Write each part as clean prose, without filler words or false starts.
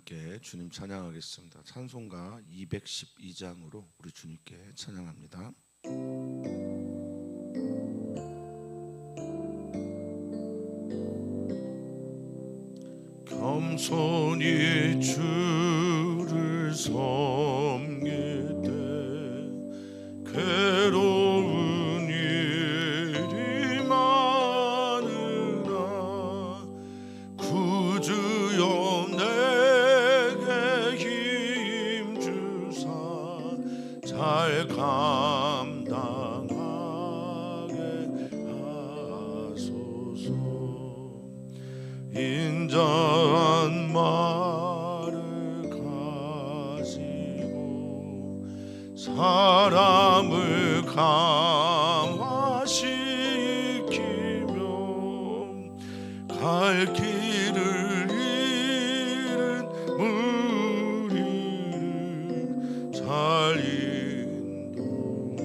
함께 주님 찬양하겠습니다. 찬송가 212장으로 우리 주님께 찬양합니다. 겸손히 주를 섬기되 괴로운 일이 많으나 구주여 내게 힘 주사 잘 감당하게 하소서. 인자한 말을 가지고 사람을 감화시키며 갈 길을 잃은 무리를 잘 인도하게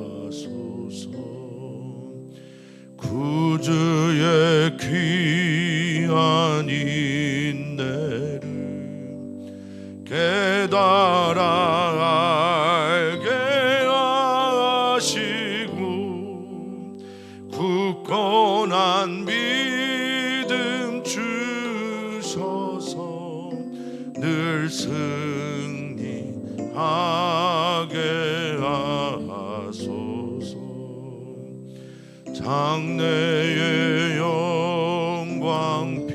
하소서. 구주의 귀한 인내를 깨달아 알게 하시고 굳건한 믿음 주셔서 늘 승리하게 하소서. 장래의 영광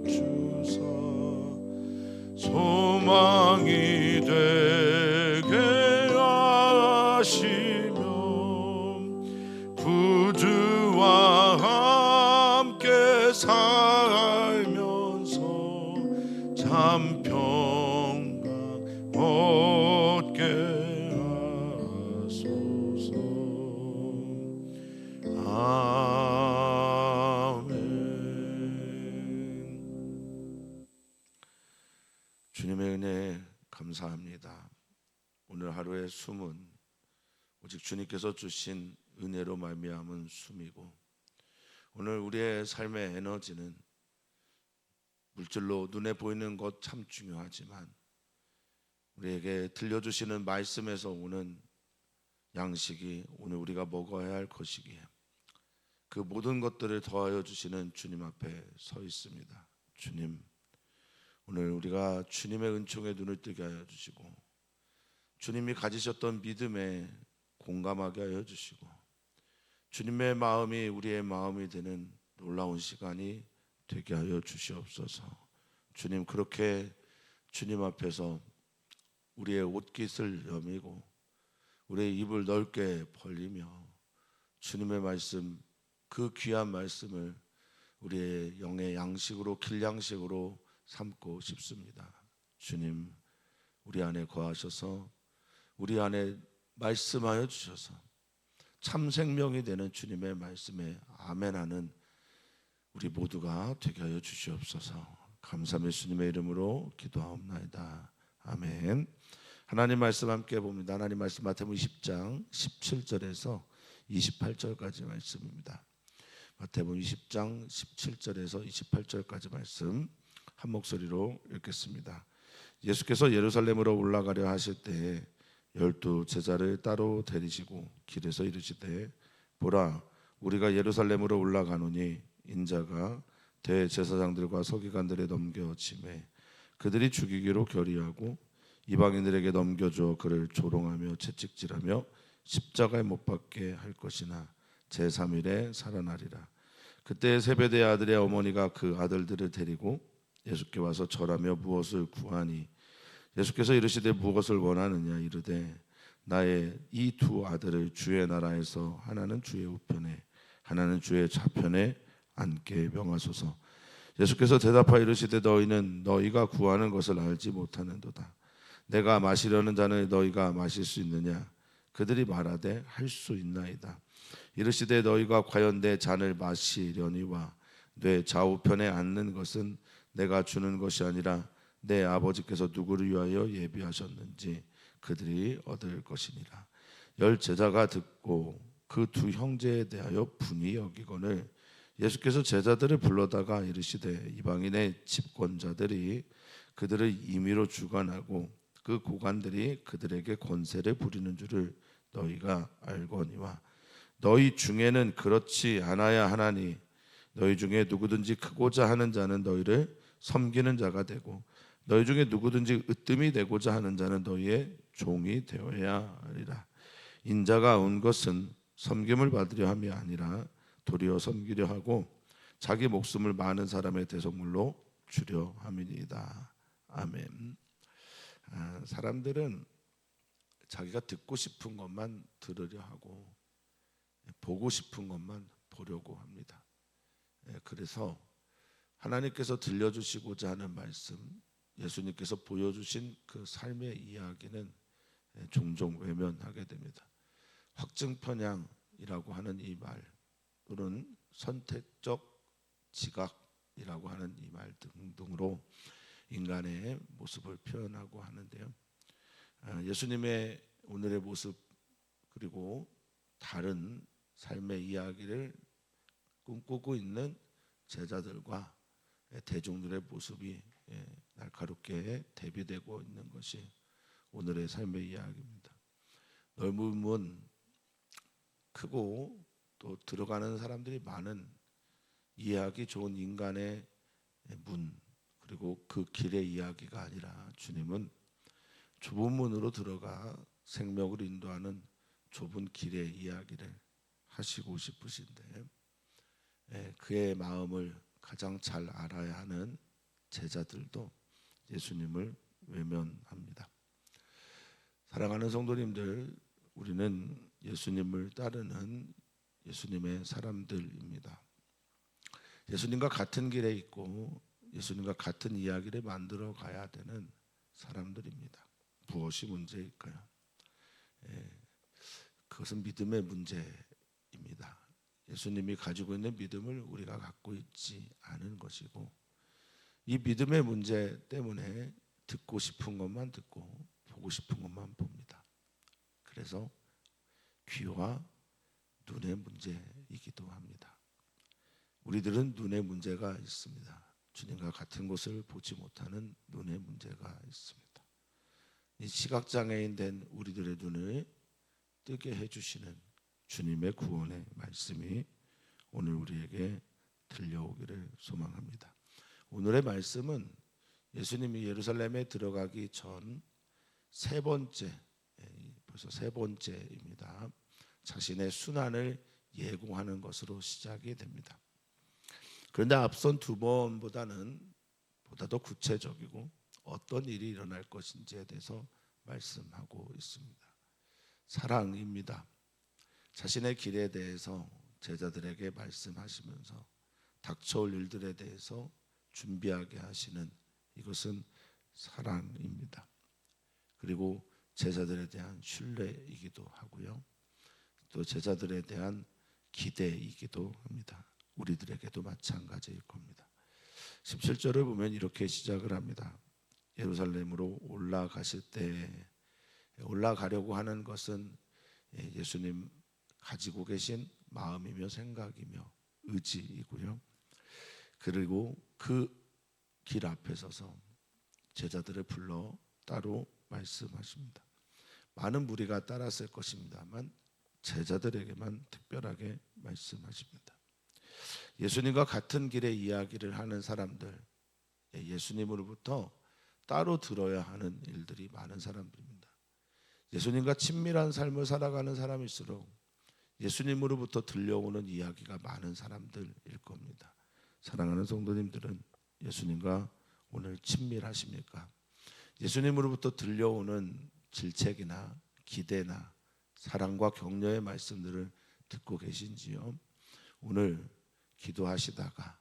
비추사 소망이 되게 하시며 구주와 함께 살면서 참 평강 얻게 주님의 은혜에 감사합니다. 오늘 하루의 숨은 오직 주님께서 주신 은혜로 말미암은 숨이고, 오늘 우리의 삶의 에너지는 물질로 눈에 보이는 것 참 중요하지만 우리에게 들려주시는 말씀에서 오는 양식이 오늘 우리가 먹어야 할 것이기에 그 모든 것들을 더하여 주시는 주님 앞에 서 있습니다. 주님, 오늘 우리가 주님의 은총에 눈을 뜨게 하여 주시고 주님이 가지셨던 믿음에 공감하게 하여 주시고 주님의 마음이 우리의 마음이 되는 놀라운 시간이 되게 하여 주시옵소서. 주님, 그렇게 주님 앞에서 우리의 옷깃을 여미고 우리의 입을 넓게 벌리며 주님의 말씀, 그 귀한 말씀을 우리의 영의 양식으로, 길양식으로 삼고 싶습니다. 주님, 우리 안에 거하셔서 우리 안에 말씀하여 주셔서 참 생명이 되는 주님의 말씀에 아멘하는 우리 모두가 되게 하여 주시옵소서. 감사하며 주님의 이름으로 기도하옵나이다. 아멘. 하나님 말씀 함께 봅니다. 하나님 말씀 마태복음 20장 17절에서 28절까지 말씀입니다. 마태복음 20장 17절에서 28절까지 말씀 한 목소리로 읽겠습니다. 예수께서 예루살렘으로 올라가려 하실 때에 12 제자를 따로 데리시고 길에서 이르시되, 보라, 우리가 예루살렘으로 올라가노니 인자가 대제사장들과 서기관들에 넘겨지매 그들이 죽이기로 결의하고 이방인들에게 넘겨줘 그를 조롱하며 채찍질하며 십자가에 못 박게 할 것이나 제3일에 살아나리라. 그때 세베대의 아들의 어머니가 그 아들들을 데리고 예수께 와서 절하며 무엇을 구하니 예수께서 이르시되 무엇을 원하느냐 이르되 나의 이 두 아들을 주의 나라에서 하나는 주의 우편에 하나는 주의 좌편에 앉게 명하소서. 예수께서 대답하여 이르시되 너희는 너희가 구하는 것을 알지 못하는도다. 내가 마시려는 잔을 너희가 마실 수 있느냐? 그들이 말하되 할 수 있나이다. 이르시되 너희가 과연 내 잔을 마시려니와 내 좌우편에 앉는 것은 내가 주는 것이 아니라 내 아버지께서 누구를 위하여 예비하셨는지 그들이 얻을 것이니라. 10 제자가 듣고 그 두 형제에 대하여 분이 여기거늘 예수께서 제자들을 불러다가 이르시되 이방인의 집권자들이 그들을 임의로 주관하고 그 고관들이 그들에게 권세를 부리는 줄을 너희가 알거니와 너희 중에는 그렇지 않아야 하나니 너희 중에 누구든지 크고자 하는 자는 너희를 섬기는 자가 되고 너희 중에 누구든지 으뜸이 되고자 하는 자는 너희의 종이 되어야 하리라. 인자가 온 것은 섬김을 받으려 함이 아니라 도리어 섬기려 하고 자기 목숨을 많은 사람의 대속물로 주려 함이니이다. 아멘. 사람들은 자기가 듣고 싶은 것만 들으려 하고 보고 싶은 것만 보려고 합니다. 그래서 하나님께서 들려주시고자 하는 말씀, 예수님께서 보여주신 그 삶의 이야기는 종종 외면하게 됩니다. 확증편향이라고 하는 이 말 또는 선택적 지각이라고 하는 이 말 등등으로 인간의 모습을 표현하고 하는데요. 예수님의 오늘의 모습 그리고 다른 삶의 이야기를 꿈꾸고 있는 제자들과 대중들의 모습이 날카롭게 대비되고 있는 것이 오늘의 삶의 이야기입니다. 넓은 크고 또 들어가는 사람들이 많은 이해하기 좋은 인간의 문 그리고 그 길의 이야기가 아니라 주님은 좁은 문으로 들어가 생명을 인도하는 좁은 길의 이야기를 하시고 싶으신데 그의 마음을 가장 잘 알아야 하는 제자들도 예수님을 외면합니다. 사랑하는 성도님들, 우리는 예수님을 따르는 예수님의 사람들입니다. 예수님과 같은 길에 있고 예수님과 같은 이야기를 만들어 가야 되는 사람들입니다. 무엇이 문제일까요? 그것은 믿음의 문제입니다. 예수님이 가지고 있는 믿음을 우리가 갖고 있지 않은 것이고 이 믿음의 문제 때문에 듣고 싶은 것만 듣고 보고 싶은 것만 봅니다. 그래서 귀와 눈의 문제이기도 합니다. 우리들은 눈의 문제가 있습니다. 주님과 같은 것을 보지 못하는 눈의 문제가 있습니다. 이 시각장애인 된 우리들의 눈을 뜨게 해주시는 주님의 구원의 말씀이 오늘 우리에게 들려오기를 소망합니다. 오늘의 말씀은 예수님이 예루살렘에 들어가기 전 세 번째, 벌써 세 번째입니다. 자신의 순환을 예고하는 것으로 시작이 됩니다. 그런데 앞선 두 번보다는 보다 더 구체적이고 어떤 일이 일어날 것인지에 대해서 말씀하고 있습니다. 사랑입니다. 자신의 길에 대해서 제자들에게 말씀하시면서 닥쳐올 일들에 대해서 준비하게 하시는 이것은 사랑입니다. 그리고 제자들에 대한 신뢰이기도 하고요. 또 제자들에 대한 기대이기도 합니다. 우리들에게도 마찬가지일 겁니다. 17절을 보면 이렇게 시작을 합니다. 예루살렘으로 올라가실 때 올라가려고 하는 것은 예수님 가지고 계신 마음이며 생각이며 의지이고요. 그리고 그 길 앞에 서서 제자들을 불러 따로 말씀하십니다. 많은 무리가 따랐을 것입니다만 제자들에게만 특별하게 말씀하십니다. 예수님과 같은 길의 이야기를 하는 사람들, 예수님으로부터 따로 들어야 하는 일들이 많은 사람들입니다. 예수님과 친밀한 삶을 살아가는 사람일수록 예수님으로부터 들려오는 이야기가 많은 사람들일 겁니다. 사랑하는 성도님들은 예수님과 오늘 친밀하십니까? 예수님으로부터 들려오는 질책이나 기대나 사랑과 격려의 말씀들을 듣고 계신지요? 오늘 기도하시다가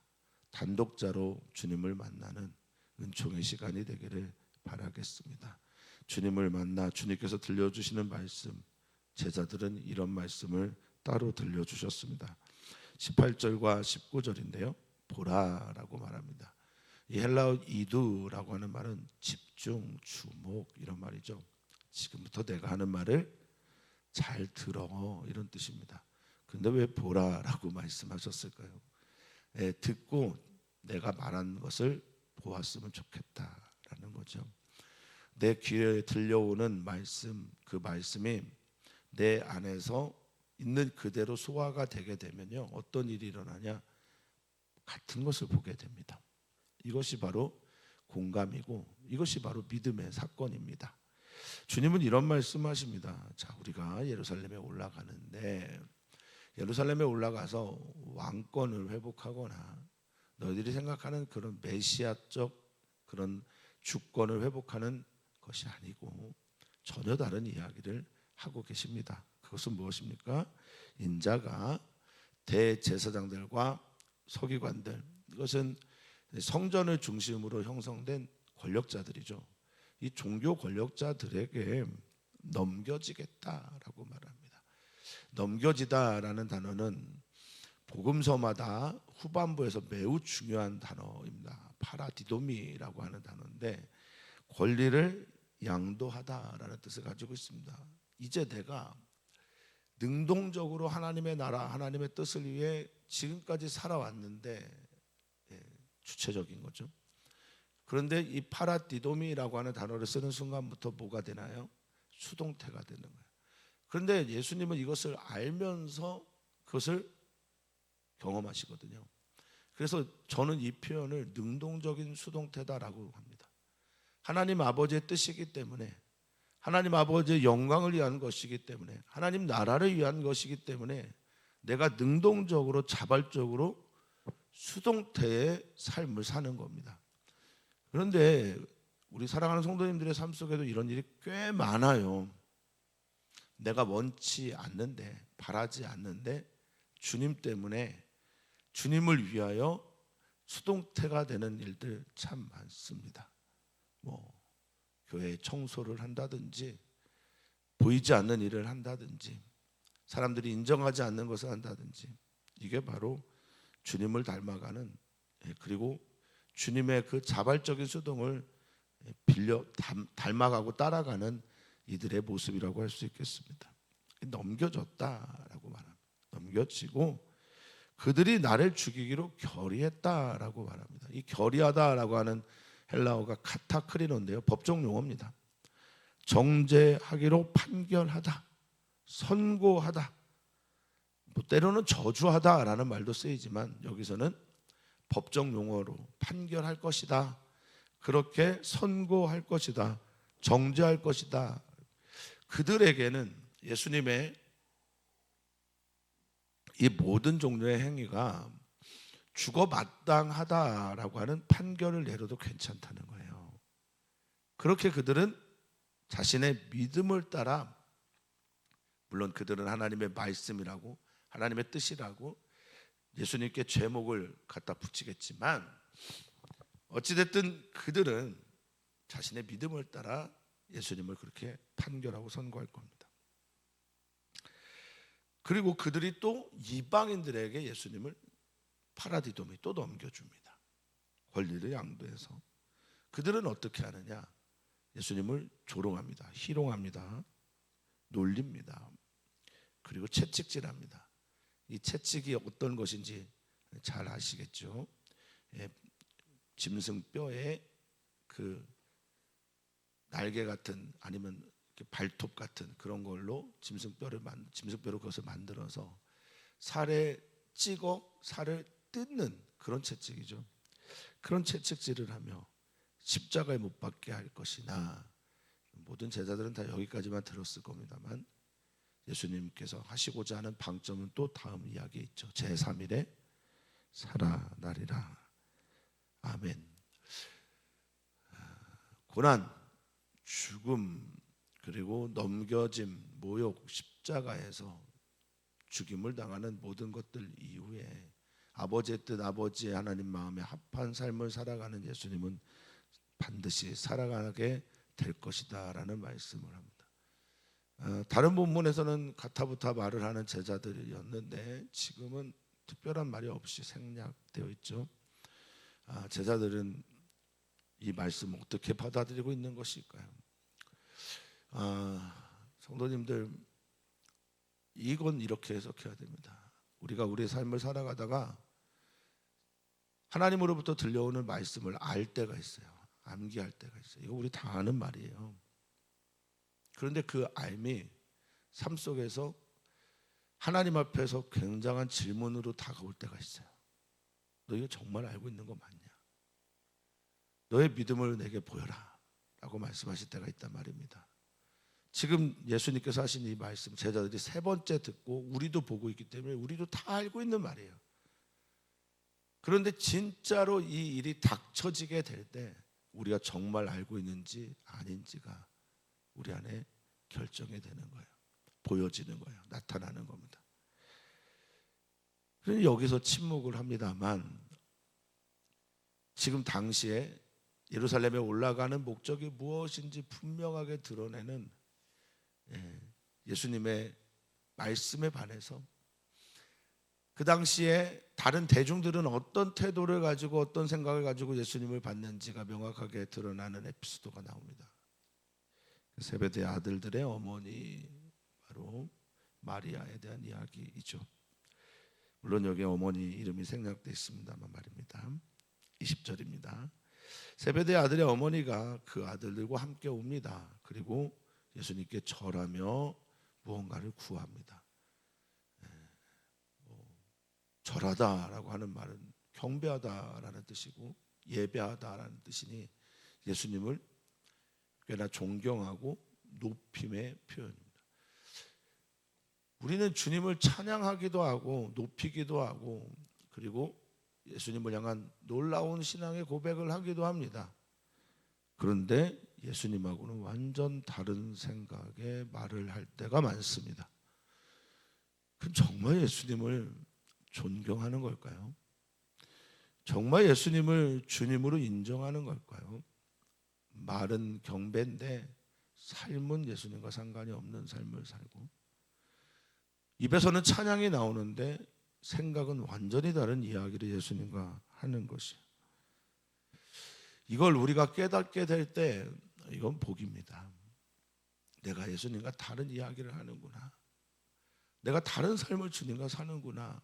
단독자로 주님을 만나는 은총의 시간이 되기를 바라겠습니다. 주님을 만나 주님께서 들려주시는 말씀, 제자들은 이런 말씀을 따로 들려주셨습니다. 18절과 19절인데요. 보라라고 말합니다. 이 헬라어 이두라고 하는 말은 집중, 주목 이런 말이죠. 지금부터 내가 하는 말을 잘 들어 이런 뜻입니다. 근데 왜 보라라고 말씀하셨을까요? 듣고 내가 말한 것을 보았으면 좋겠다라는 거죠. 내 귀에 들려오는 말씀, 그 말씀이 내 안에서 있는 그대로 소화가 되게 되면요, 어떤 일이 일어나냐? 같은 것을 보게 됩니다. 이것이 바로 공감이고 이것이 바로 믿음의 사건입니다. 주님은 이런 말씀하십니다. 자, 우리가 예루살렘에 올라가는데 예루살렘에 올라가서 왕권을 회복하거나 너희들이 생각하는 그런 메시아적 그런 주권을 회복하는 것이 아니고 전혀 다른 이야기를 하고 계십니다. 그것은 무엇입니까? 인자가 대제사장들과 서기관들, 이것은 성전을 중심으로 형성된 권력자들이죠. 이 종교 권력자들에게 넘겨지겠다라고 말합니다. 넘겨지다라는 단어는 복음서마다 후반부에서 매우 중요한 단어입니다. 파라디도미라고 하는 단어인데 권리를 양도하다라는 뜻을 가지고 있습니다. 이제 내가 능동적으로 하나님의 나라, 하나님의 뜻을 위해 지금까지 살아왔는데, 주체적인 거죠. 그런데 이 파라디도미라고 하는 단어를 쓰는 순간부터 뭐가 되나요? 수동태가 되는 거예요. 그런데 예수님은 이것을 알면서 그것을 경험하시거든요. 그래서 저는 이 표현을 능동적인 수동태다라고 합니다. 하나님 아버지의 뜻이기 때문에, 하나님 아버지의 영광을 위한 것이기 때문에, 하나님 나라를 위한 것이기 때문에 내가 능동적으로 자발적으로 수동태의 삶을 사는 겁니다. 그런데 우리 사랑하는 성도님들의 삶 속에도 이런 일이 꽤 많아요. 내가 원치 않는데, 바라지 않는데 주님 때문에, 주님을 위하여 수동태가 되는 일들 참 많습니다. 교회 청소를 한다든지, 보이지 않는 일을 한다든지, 사람들이 인정하지 않는 것을 한다든지, 이게 바로 주님을 닮아가는, 그리고 주님의 그 자발적인 수동을 닮아가고 따라가는 이들의 모습이라고 할 수 있겠습니다. 넘겨졌다라고 말합니다. 넘겨지고 그들이 나를 죽이기로 결의했다라고 말합니다. 이 결의하다라고 하는 헬라어가 카타크리노인데요, 법정 용어입니다. 정죄하기로 판결하다, 선고하다, 때로는 저주하다라는 말도 쓰이지만 여기서는 법정 용어로 판결할 것이다, 그렇게 선고할 것이다, 정죄할 것이다. 그들에게는 예수님의 이 모든 종류의 행위가 죽어 마땅하다라고 하는 판결을 내려도 괜찮다는 거예요. 그렇게 그들은 자신의 믿음을 따라, 물론 그들은 하나님의 말씀이라고, 하나님의 뜻이라고 예수님께 죄목을 갖다 붙이겠지만, 어찌됐든 그들은 자신의 믿음을 따라 예수님을 그렇게 판결하고 선고할 겁니다. 그리고 그들이 또 이방인들에게 예수님을 파라디도미 또 넘겨줍니다. 권리를 양도해서. 그들은 어떻게 하느냐? 예수님을 조롱합니다. 희롱합니다. 놀립니다. 그리고 채찍질합니다. 이 채찍이 어떤 것인지 잘 아시겠죠? 짐승뼈에 그 날개 같은, 아니면 발톱 같은 그런 걸로 짐승뼈로 그것을 만들어서 살에 찍어 살을 뜯는 그런 채찍이죠. 그런 채찍질을 하며 십자가에 못 박게 할 것이나, 모든 제자들은 다 여기까지만 들었을 겁니다만 예수님께서 하시고자 하는 방점은 또 다음 이야기에 있죠. 제3일에 살아나리라. 아멘. 고난, 죽음, 그리고 넘겨짐, 모욕, 십자가에서 죽임을 당하는 모든 것들 이후에 아버지의 뜻, 아버지의 하나님 마음에 합한 삶을 살아가는 예수님은 반드시 살아가게 될 것이다 라는 말씀을 합니다. 다른 본문에서는 가타부타 말을 하는 제자들이었는데 지금은 특별한 말이 없이 생략되어 있죠. 제자들은 이 말씀을 어떻게 받아들이고 있는 것일까요? 성도님들, 이건 이렇게 해석해야 됩니다. 우리가 우리의 삶을 살아가다가 하나님으로부터 들려오는 말씀을 알 때가 있어요. 암기할 때가 있어요. 이거 우리 다 아는 말이에요. 그런데 그 알미 삶 속에서 하나님 앞에서 굉장한 질문으로 다가올 때가 있어요. 너 이거 정말 알고 있는 거 맞냐? 너의 믿음을 내게 보여라 라고 말씀하실 때가 있단 말입니다. 지금 예수님께서 하신 이 말씀 제자들이 세 번째 듣고 우리도 보고 있기 때문에 우리도 다 알고 있는 말이에요. 그런데 진짜로 이 일이 닥쳐지게 될 때 우리가 정말 알고 있는지 아닌지가 우리 안에 결정이 되는 거예요. 보여지는 거예요. 나타나는 겁니다. 그래서 여기서 침묵을 합니다만 지금 당시에 예루살렘에 올라가는 목적이 무엇인지 분명하게 드러내는 예수님의 말씀에 반해서 그 당시에 다른 대중들은 어떤 태도를 가지고 어떤 생각을 가지고 예수님을 받는지가 명확하게 드러나는 에피소드가 나옵니다. 세베대 아들들의 어머니 바로 마리아에 대한 이야기이죠. 물론 여기 어머니 이름이 생략되어 있습니다만 말입니다. 20절입니다. 세베대 아들의 어머니가 그 아들들과 함께 옵니다. 그리고 예수님께 절하며 무언가를 구합니다. 절하다라고 하는 말은 경배하다라는 뜻이고 예배하다라는 뜻이니 예수님을 꽤나 존경하고 높임의 표현입니다. 우리는 주님을 찬양하기도 하고 높이기도 하고 그리고 예수님을 향한 놀라운 신앙의 고백을 하기도 합니다. 그런데 예수님하고는 완전 다른 생각의 말을 할 때가 많습니다. 그럼 정말 예수님을 존경하는 걸까요? 정말 예수님을 주님으로 인정하는 걸까요? 말은 경배인데 삶은 예수님과 상관이 없는 삶을 살고 입에서는 찬양이 나오는데 생각은 완전히 다른 이야기를 예수님과 하는 것이에요. 이걸 우리가 깨닫게 될 때 이건 복입니다. 내가 예수님과 다른 이야기를 하는구나. 내가 다른 삶을 주님과 사는구나.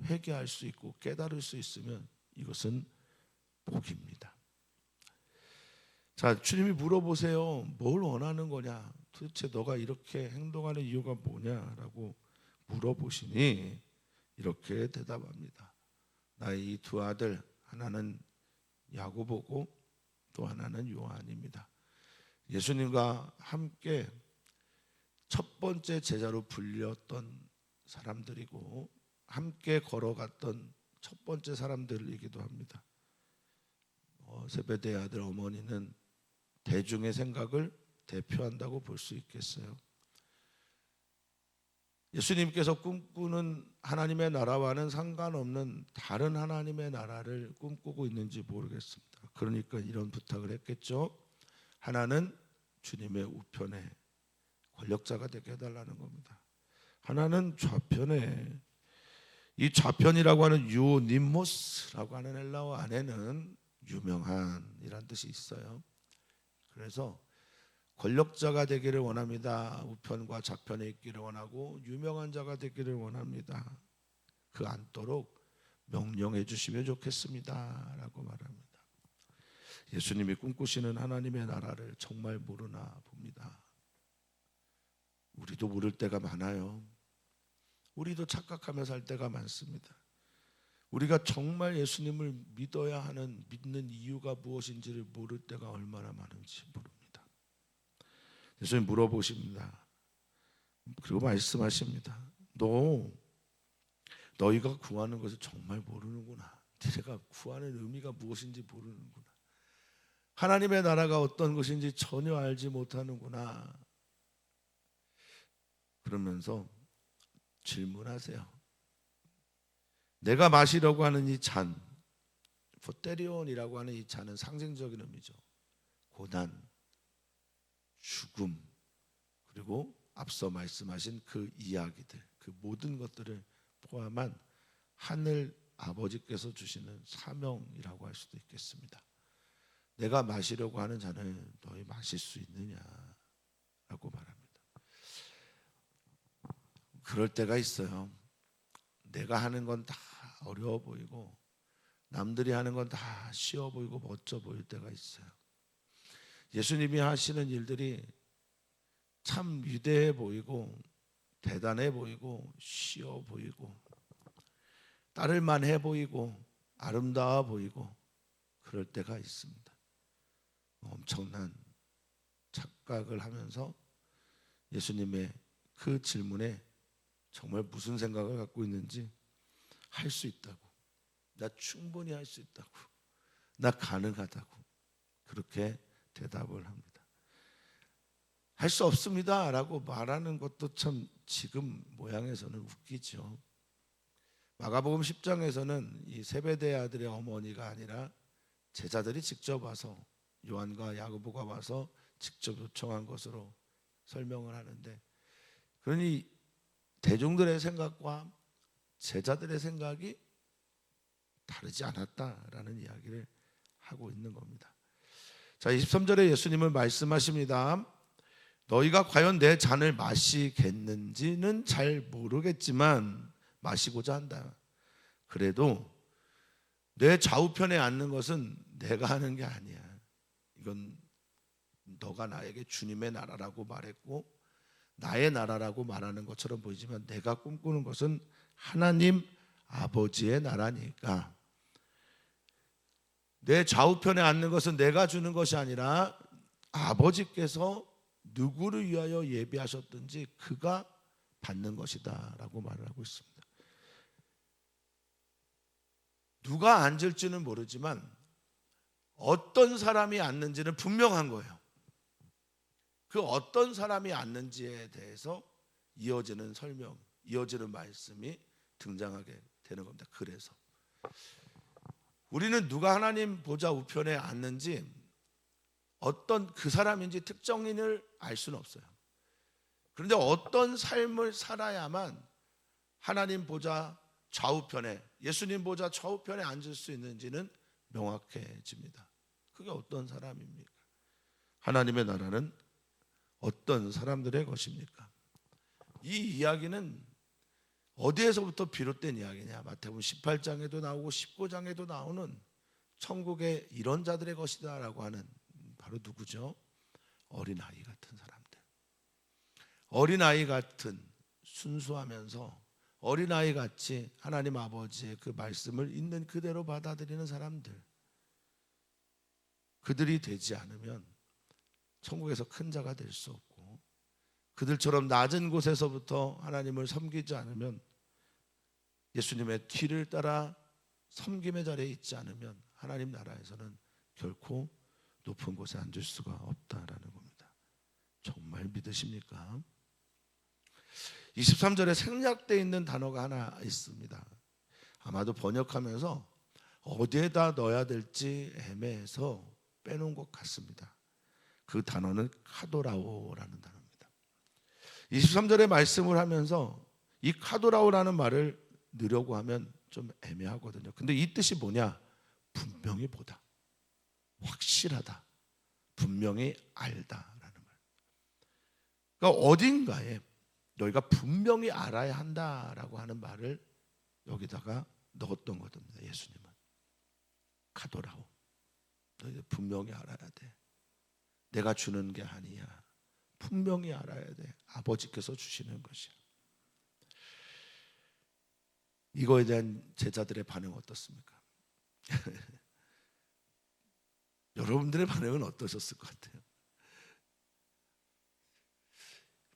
회개할 수 있고 깨달을 수 있으면 이것은 복입니다. 자, 주님이 물어보세요. 뭘 원하는 거냐? 도대체 너가 이렇게 행동하는 이유가 뭐냐라고 물어보시니 이렇게 대답합니다. 나의 이 두 아들 하나는 야고보고 또 하나는 요한입니다. 예수님과 함께 첫 번째 제자로 불렸던 사람들이고 함께 걸어갔던 첫 번째 사람들이기도 합니다. 세베대의 아들 어머니는 대중의 생각을 대표한다고 볼 수 있겠어요. 예수님께서 꿈꾸는 하나님의 나라와는 상관없는 다른 하나님의 나라를 꿈꾸고 있는지 모르겠습니다. 그러니까 이런 부탁을 했겠죠. 하나는 주님의 우편에 권력자가 되게 해달라는 겁니다. 하나는 좌편에, 이 좌편이라고 하는 유니모스라고 하는 헬라어 안에는 유명한이란 뜻이 있어요. 그래서 권력자가 되기를 원합니다. 우편과 좌편에 있기를 원하고 유명한 자가 되기를 원합니다. 그 않도록 명령해 주시면 좋겠습니다 라고 말합니다. 예수님이 꿈꾸시는 하나님의 나라를 정말 모르나 봅니다. 우리도 모를 때가 많아요. 우리도 착각하며 살 때가 많습니다. 우리가 정말 예수님을 믿어야 하는 믿는 이유가 무엇인지를 모를 때가 얼마나 많은지 모릅니다. 예수님 물어보십니다. 그리고 말씀하십니다. 너희가 구하는 것을 정말 모르는구나. 네가 구하는 의미가 무엇인지 모르는구나. 하나님의 나라가 어떤 것인지 전혀 알지 못하는구나. 그러면서 질문하세요. 내가 마시려고 하는 이 잔, 포테리온이라고 하는 이 잔은 상징적인 의미죠. 고난, 죽음, 그리고 앞서 말씀하신 그 이야기들, 그 모든 것들을 포함한 하늘 아버지께서 주시는 사명이라고 할 수도 있겠습니다. 내가 마시려고 하는 잔을 너희 마실 수 있느냐라고 말합니다. 그럴 때가 있어요. 내가 하는 건 다 어려워 보이고 남들이 하는 건 다 쉬워 보이고 멋져 보일 때가 있어요. 예수님이 하시는 일들이 참 위대해 보이고 대단해 보이고 쉬워 보이고 따를 만해 보이고 아름다워 보이고 그럴 때가 있습니다. 엄청난 착각을 하면서 예수님의 그 질문에 정말 무슨 생각을 갖고 있는지 할 수 있다고, 나 충분히 할 수 있다고, 나 가능하다고 그렇게 대답을 합니다. 할 수 없습니다 라고 말하는 것도 참 지금 모양에서는 웃기죠. 마가복음 10장에서는 이 세베대 아들의 어머니가 아니라 제자들이 직접 와서, 요한과 야고보가 와서 직접 요청한 것으로 설명을 하는데, 그러니 대중들의 생각과 제자들의 생각이 다르지 않았다라는 이야기를 하고 있는 겁니다. 자, 23절에 예수님은 말씀하십니다. 너희가 과연 내 잔을 마시겠는지는 잘 모르겠지만 마시고자 한다. 그래도 내 좌우편에 앉는 것은 내가 하는 게 아니야. 이건 너가 나에게 주님의 나라라고 말했고 나의 나라라고 말하는 것처럼 보이지만 내가 꿈꾸는 것은 하나님 아버지의 나라니까 내 좌우편에 앉는 것은 내가 주는 것이 아니라 아버지께서 누구를 위하여 예비하셨든지 그가 받는 것이다 라고 말을 하고 있습니다. 누가 앉을지는 모르지만 어떤 사람이 앉는지는 분명한 거예요. 그 어떤 사람이 앉는지에 대해서 이어지는 설명, 이어지는 말씀이 등장하게 되는 겁니다. 그래서 우리는 누가 하나님 보좌 우편에 앉는지 어떤 그 사람인지 특정인을 알 수는 없어요. 그런데 어떤 삶을 살아야만 하나님 보좌 좌우편에, 예수님 보좌 좌우편에 앉을 수 있는지는 명확해집니다. 그게 어떤 사람입니까? 하나님의 나라는 어떤 사람들의 것입니까? 이 이야기는 어디에서부터 비롯된 이야기냐? 마태복음 18장에도 나오고 19장에도 나오는 천국의 이런 자들의 것이다 라고 하는, 바로 누구죠? 어린아이 같은 사람들, 어린아이 같은 순수하면서 어린아이 같이 하나님 아버지의 그 말씀을 있는 그대로 받아들이는 사람들, 그들이 되지 않으면 천국에서 큰 자가 될 수 없고, 그들처럼 낮은 곳에서부터 하나님을 섬기지 않으면, 예수님의 뒤를 따라 섬김의 자리에 있지 않으면 하나님 나라에서는 결코 높은 곳에 앉을 수가 없다라는 겁니다. 정말 믿으십니까? 23절에 생략되어 있는 단어가 하나 있습니다. 아마도 번역하면서 어디에다 넣어야 될지 애매해서 빼놓은 것 같습니다. 그 단어는 카도라오라는 단어입니다. 23절에 말씀을 하면서 이 카도라오라는 말을 넣으려고 하면 좀 애매하거든요. 근데 이 뜻이 뭐냐? 분명히 보다, 확실하다, 분명히 알다라는 말. 그러니까 어딘가에 너희가 분명히 알아야 한다라고 하는 말을 여기다가 넣었던 겁니다. 예수님은 카도라오, 너희들 분명히 알아야 돼. 내가 주는 게 아니야. 분명히 알아야 돼. 아버지께서 주시는 것이야. 이거에 대한 제자들의 반응은 어떻습니까? 여러분들의 반응은 어떠셨을 것 같아요?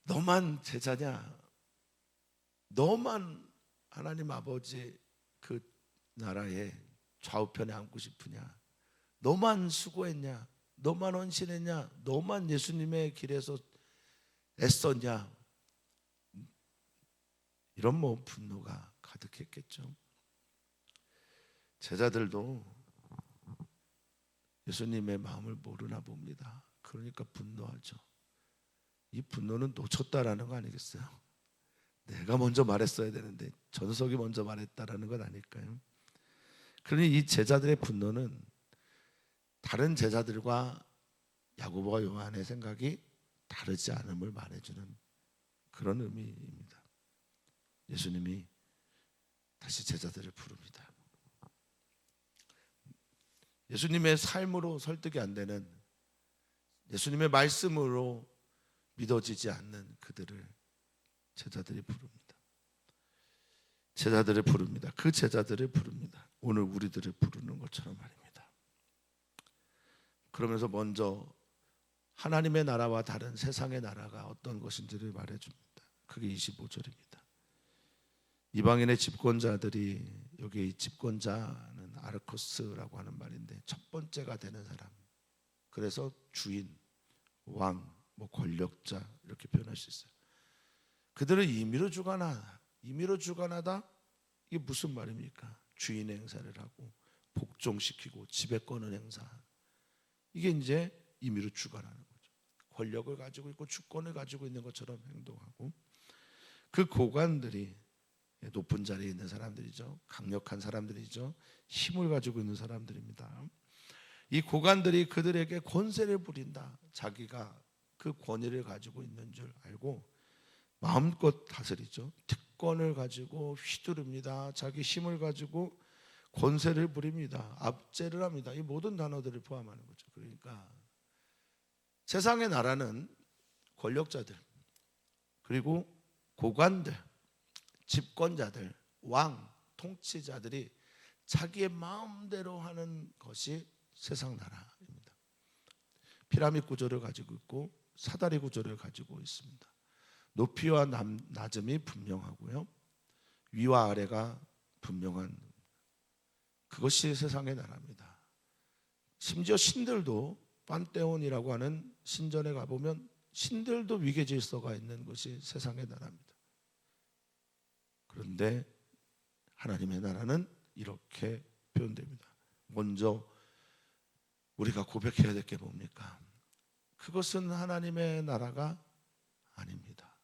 너만 제자냐? 너만 하나님 아버지 그 나라의 좌우편에 앉고 싶으냐? 너만 수고했냐? 너만 헌신했냐? 너만 예수님의 길에서 애썼냐? 이런 분노가 가득했겠죠. 제자들도 예수님의 마음을 모르나 봅니다. 그러니까 분노하죠. 이 분노는 놓쳤다라는 거 아니겠어요? 내가 먼저 말했어야 되는데 전석이 먼저 말했다라는 건 아닐까요? 그러니 이 제자들의 분노는 다른 제자들과 야고보와 요한의 생각이 다르지 않음을 말해주는 그런 의미입니다. 예수님이 다시 제자들을 부릅니다. 예수님의 삶으로 설득이 안 되는, 예수님의 말씀으로 믿어지지 않는 그들을 제자들이 부릅니다. 제자들을 부릅니다. 그 제자들을 부릅니다. 오늘 우리들을 부르는 것처럼 말입니다. 그러면서 먼저 하나님의 나라와 다른 세상의 나라가 어떤 것인지를 말해줍니다. 그게 25절입니다. 이방인의 집권자들이, 여기 집권자는 아르코스라고 하는 말인데 첫 번째가 되는 사람, 그래서 주인, 왕, 권력자 이렇게 표현할 수 있어요. 그들을 임의로 주관하다. 이게 무슨 말입니까? 주인 행사를 하고 복종시키고 지배권을 행사, 이게 이제 임의로 주관하는 거죠. 권력을 가지고 있고 주권을 가지고 있는 것처럼 행동하고, 그 고관들이 높은 자리에 있는 사람들이죠. 강력한 사람들이죠. 힘을 가지고 있는 사람들입니다. 이 고관들이 그들에게 권세를 부린다. 자기가 그 권위를 가지고 있는 줄 알고 마음껏 다스리죠. 특권을 가지고 휘두릅니다. 자기 힘을 가지고 권세를 부립니다. 압제를 합니다. 이 모든 단어들을 포함하는 거죠. 그러니까 세상의 나라는 권력자들, 그리고 고관들, 집권자들, 왕, 통치자들이 자기의 마음대로 하는 것이 세상 나라입니다. 피라미드 구조를 가지고 있고 사다리 구조를 가지고 있습니다. 높이와 낮음이 분명하고요, 위와 아래가 분명한, 그것이 세상의 나라입니다. 심지어 신들도, 판테온이라고 하는 신전에 가보면 신들도 위계 질서가 있는 것이 세상의 나라입니다. 그런데 하나님의 나라는 이렇게 표현됩니다. 먼저 우리가 고백해야 될 게 뭡니까? 그것은 하나님의 나라가 아닙니다.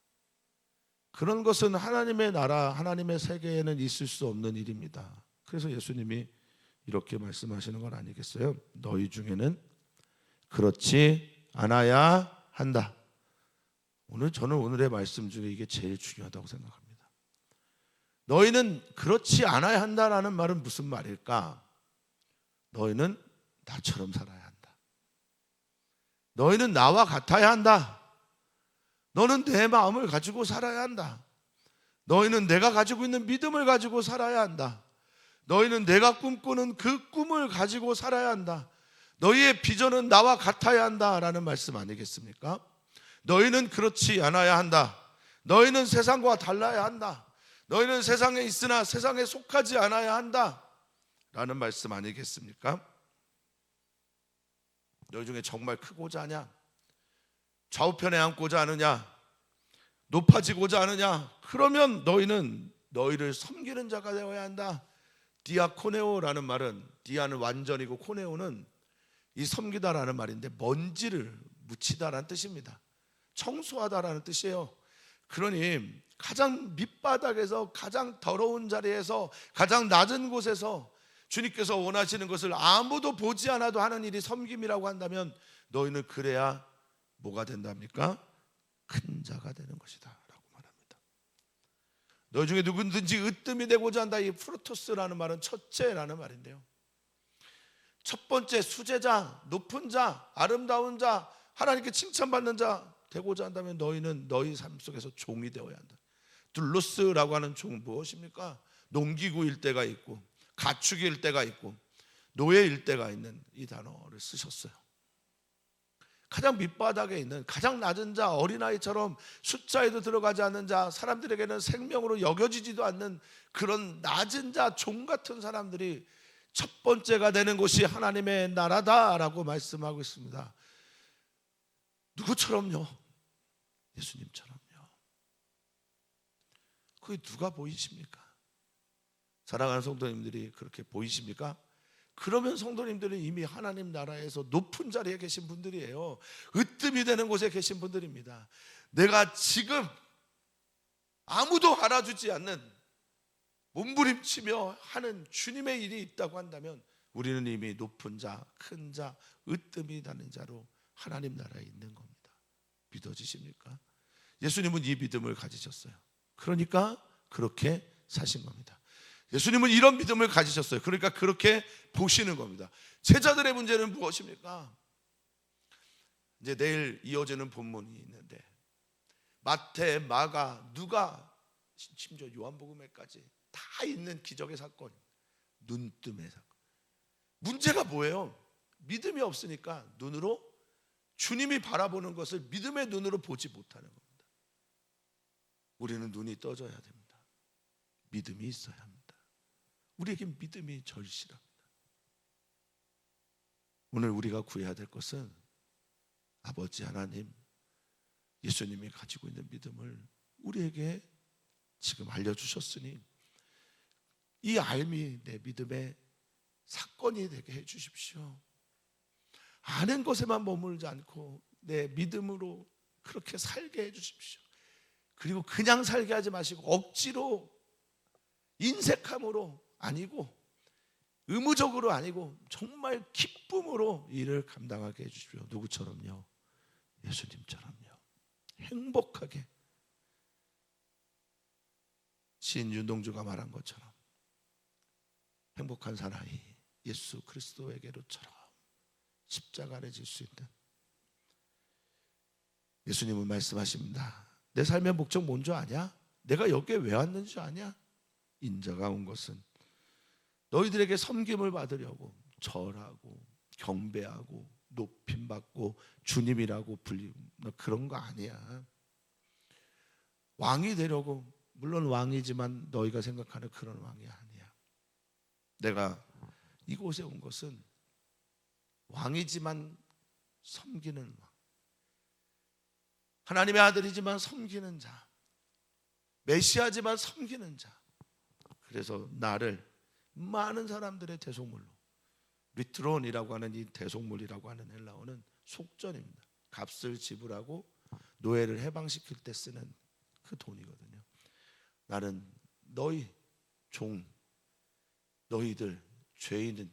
그런 것은 하나님의 나라, 하나님의 세계에는 있을 수 없는 일입니다. 그래서 예수님이 이렇게 말씀하시는 건 아니겠어요? 너희 중에는 그렇지 않아야 한다. 저는 오늘의 말씀 중에 이게 제일 중요하다고 생각합니다. 너희는 그렇지 않아야 한다라는 말은 무슨 말일까? 너희는 나처럼 살아야 한다. 너희는 나와 같아야 한다. 너는 내 마음을 가지고 살아야 한다. 너희는 내가 가지고 있는 믿음을 가지고 살아야 한다. 너희는 내가 꿈꾸는 그 꿈을 가지고 살아야 한다. 너희의 비전은 나와 같아야 한다라는 말씀 아니겠습니까? 너희는 그렇지 않아야 한다. 너희는 세상과 달라야 한다. 너희는 세상에 있으나 세상에 속하지 않아야 한다 라는 말씀 아니겠습니까? 너희 중에 정말 크고자 하냐? 좌우편에 앉고자 하느냐? 높아지고자 하느냐? 그러면 너희는 너희를 섬기는 자가 되어야 한다. 디아코네오라는 말은, 디아는 완전이고 코네오는 이 섬기다라는 말인데 먼지를 묻히다라는 뜻입니다. 청소하다라는 뜻이에요. 그러니 가장 밑바닥에서, 가장 더러운 자리에서, 가장 낮은 곳에서 주님께서 원하시는 것을 아무도 보지 않아도 하는 일이 섬김이라고 한다면 너희는 그래야 뭐가 된답니까? 큰 자가 되는 것이다 라고 말합니다. 너희 중에 누구든지 으뜸이 되고자 한다. 이 프로토스라는 말은 첫째라는 말인데요, 첫 번째 수제자, 높은 자, 아름다운 자, 하나님께 칭찬받는 자 되고자 한다면 너희는 너희 삶 속에서 종이 되어야 한다. 둘로스라고 하는 종은 무엇입니까? 농기구일 때가 있고 가축일 때가 있고 노예일 때가 있는 이 단어를 쓰셨어요. 가장 밑바닥에 있는, 가장 낮은 자, 어린아이처럼 숫자에도 들어가지 않는 자, 사람들에게는 생명으로 여겨지지도 않는 그런 낮은 자, 종 같은 사람들이 첫 번째가 되는 곳이 하나님의 나라다라고 말씀하고 있습니다. 누구처럼요? 예수님처럼요. 그게 누가 보이십니까? 사랑하는 성도님들이 그렇게 보이십니까? 그러면 성도님들은 이미 하나님 나라에서 높은 자리에 계신 분들이에요. 으뜸이 되는 곳에 계신 분들입니다. 내가 지금 아무도 알아주지 않는, 몸부림치며 하는 주님의 일이 있다고 한다면 우리는 이미 높은 자, 큰 자, 으뜸이 되는 자로 하나님 나라에 있는 겁니다. 믿어지십니까? 예수님은 이 믿음을 가지셨어요. 그러니까 그렇게 사신 겁니다. 예수님은 이런 믿음을 가지셨어요. 그러니까 그렇게 보시는 겁니다. 제자들의 문제는 무엇입니까? 이제 내일 이어지는 본문이 있는데 마태, 마가, 누가, 심지어 요한복음에까지 다 있는 기적의 사건, 눈뜸의 사건. 문제가 뭐예요? 믿음이 없으니까 눈으로 주님이 바라보는 것을 믿음의 눈으로 보지 못하는 겁니다. 우리는 눈이 떠져야 됩니다. 믿음이 있어야 합니다. 우리에게 믿음이 절실합니다. 오늘 우리가 구해야 될 것은 아버지 하나님, 예수님이 가지고 있는 믿음을 우리에게 지금 알려주셨으니 이 알미 내 믿음의 사건이 되게 해주십시오. 아는 것에만 머물지 않고 내 믿음으로 그렇게 살게 해주십시오. 그리고 그냥 살게 하지 마시고 억지로, 인색함으로 아니고, 의무적으로 아니고 정말 기쁨으로 일을 감당하게 해주십시오. 누구처럼요? 예수님처럼요. 행복하게, 시인 윤동주가 말한 것처럼 행복한 사나이 예수 그리스도에게로처럼 십자가를 질 수 있는, 예수님은 말씀하십니다. 내 삶의 목적 뭔지 아냐? 내가 여기에 왜 왔는지 아냐? 인자가 온 것은 너희들에게 섬김을 받으려고, 절하고 경배하고 높임받고 주님이라고 불리는 그런 거 아니야. 왕이 되려고, 물론 왕이지만 너희가 생각하는 그런 왕이 아니야. 내가 이곳에 온 것은 왕이지만 섬기는 왕, 하나님의 아들이지만 섬기는 자, 메시아지만 섬기는 자. 그래서 나를 많은 사람들의 대속물로, 리트론이라고 하는 이 대속물이라고 하는 헬라어는 속전입니다. 값을 지불하고 노예를 해방시킬 때 쓰는 그 돈이거든요. 나는 너희 종, 너희들 죄인은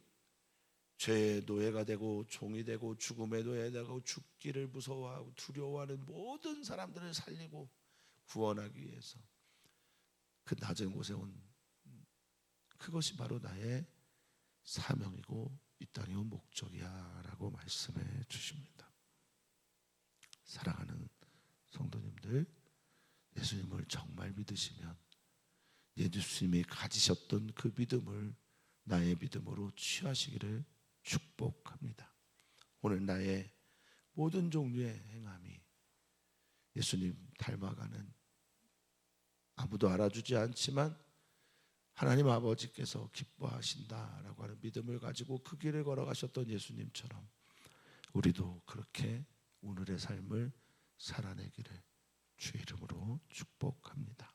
죄의 노예가 되고 종이 되고 죽음의 노예가 되고 죽기를 무서워하고 두려워하는 모든 사람들을 살리고 구원하기 위해서 그 낮은 곳에 온, 그것이 바로 나의 사명이고 이 땅에 온 목적이야 라고 말씀해 주십니다. 사랑하는 성도님들, 예수님을 정말 믿으시면 예수님이 가지셨던 그 믿음을 나의 믿음으로 취하시기를 축복합니다. 오늘 나의 모든 종류의 행함이 예수님 닮아가는, 아무도 알아주지 않지만 하나님 아버지께서 기뻐하신다라고 하는 믿음을 가지고 그 길을 걸어가셨던 예수님처럼 우리도 그렇게 오늘의 삶을 살아내기를 주의 이름으로 축복합니다.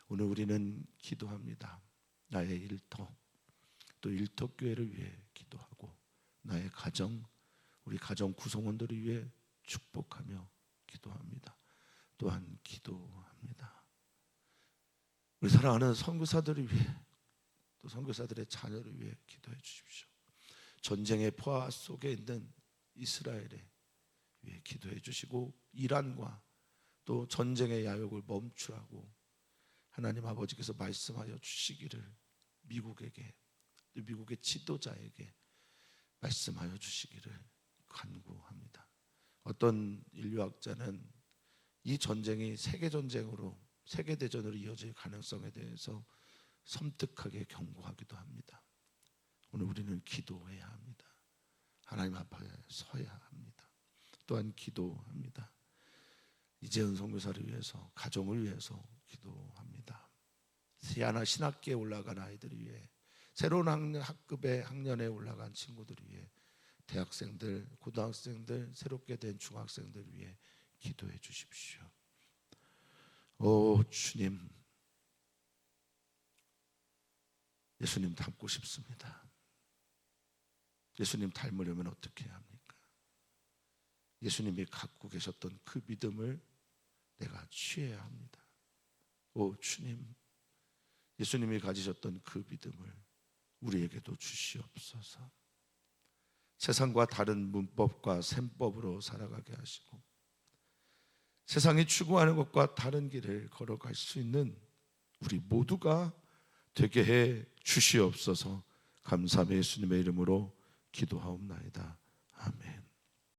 오늘 우리는 기도합니다. 나의 일터, 또 일터교회를 위해 기도하고 나의 가정, 우리 가정 구성원들을 위해 축복하며 기도합니다. 또한 기도합니다. 우리 사랑하는 선교사들을 위해, 또 선교사들의 자녀를 위해 기도해 주십시오. 전쟁의 포화 속에 있는 이스라엘에 위해 기도해 주시고, 이란과 또 전쟁의 야욕을 멈추라고 하나님 아버지께서 말씀하여 주시기를 미국에게, 또 미국의 지도자에게 말씀하여 주시기를 간구합니다. 어떤 인류학자는 이 전쟁이 세계전쟁으로, 세계대전으로 이어질 가능성에 대해서 섬뜩하게 경고하기도 합니다. 오늘 우리는 기도해야 합니다. 하나님 앞에 서야 합니다. 또한 기도합니다. 이재은 선교사를 위해서, 가정을 위해서 기도합니다. 새하나 신학기에 올라간 아이들을 위해, 새로운 학급의 학년에 올라간 친구들을 위해, 대학생들, 고등학생들, 새롭게 된 중학생들을 위해 기도해 주십시오. 오 주님, 예수님 닮고 싶습니다. 예수님 닮으려면 어떻게 해야 합니까? 예수님이 갖고 계셨던 그 믿음을 내가 취해야 합니다. 오 주님, 예수님이 가지셨던 그 믿음을 우리에게도 주시옵소서. 세상과 다른 문법과 셈법으로 살아가게 하시고, 세상이 추구하는 것과 다른 길을 걸어갈 수 있는 우리 모두가 되게 해 주시옵소서. 감사함의 예수님의 이름으로 기도하옵나이다.